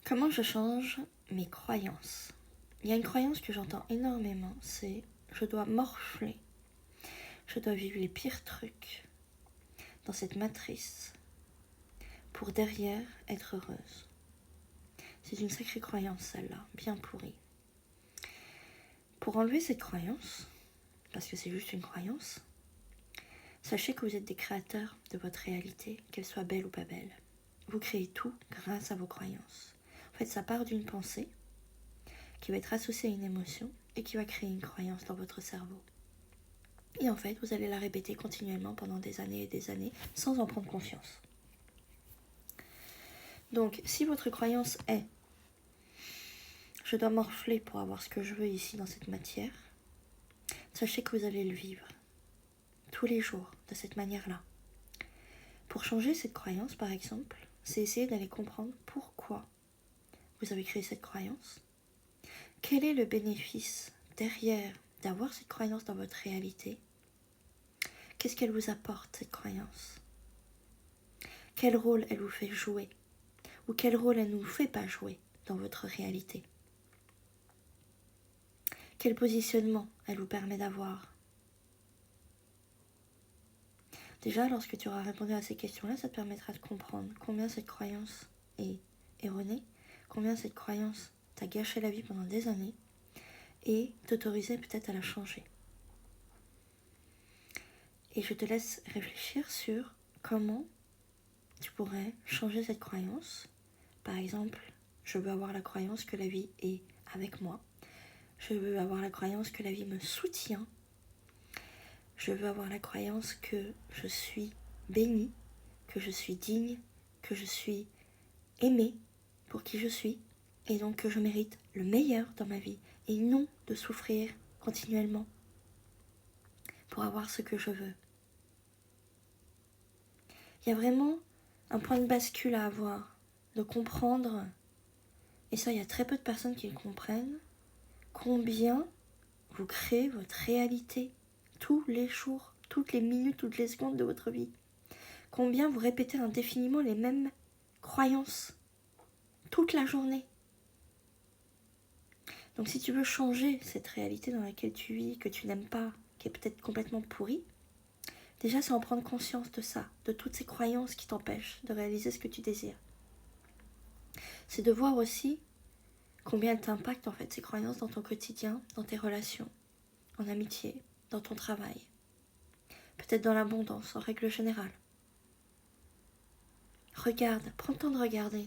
Comment je change mes croyances? Il y a une croyance que j'entends énormément, c'est je dois morfler, je dois vivre les pires trucs dans cette matrice pour derrière être heureuse. C'est une sacrée croyance celle-là, bien pourrie. Pour enlever cette croyance, parce que c'est juste une croyance, sachez que vous êtes des créateurs de votre réalité, qu'elle soit belle ou pas belle. Vous créez tout grâce à vos croyances. En fait, ça part d'une pensée qui va être associée à une émotion et qui va créer une croyance dans votre cerveau. Et en fait, vous allez la répéter continuellement pendant des années et des années sans en prendre conscience. Donc, si votre croyance est « je dois morfler pour avoir ce que je veux ici dans cette matière », sachez que vous allez le vivre tous les jours de cette manière-là. Pour changer cette croyance, par exemple, c'est essayer d'aller comprendre pourquoi vous avez créé cette croyance. Quel est le bénéfice derrière d'avoir cette croyance dans votre réalité? Qu'est-ce qu'elle vous apporte, cette croyance? Quel rôle elle vous fait jouer? Ou quel rôle elle ne vous fait pas jouer dans votre réalité? Quel positionnement elle vous permet d'avoir? Déjà, lorsque tu auras répondu à ces questions-là, ça te permettra de comprendre combien cette croyance est erronée, combien cette croyance t'a gâché la vie pendant des années, et t'autoriser peut-être à la changer. Et je te laisse réfléchir sur comment tu pourrais changer cette croyance. Par exemple, je veux avoir la croyance que la vie est avec moi. Je veux avoir la croyance que la vie me soutient. Je veux avoir la croyance que je suis bénie, que je suis digne, que je suis aimée pour qui je suis, et donc que je mérite le meilleur dans ma vie, et non de souffrir continuellement pour avoir ce que je veux. Il y a vraiment un point de bascule à avoir, de comprendre, et ça il y a très peu de personnes qui le comprennent, combien vous créez votre réalité tous les jours, toutes les minutes, toutes les secondes de votre vie. Combien vous répétez indéfiniment les mêmes croyances toute la journée. Donc si tu veux changer cette réalité dans laquelle tu vis, que tu n'aimes pas, qui est peut-être complètement pourrie, déjà c'est en prendre conscience de ça, de toutes ces croyances qui t'empêchent de réaliser ce que tu désires. C'est de voir aussi combien elles t'impactent en fait, ces croyances dans ton quotidien, dans tes relations, en amitié, dans ton travail, peut-être dans l'abondance en règle générale. Regarde, prends le temps de regarder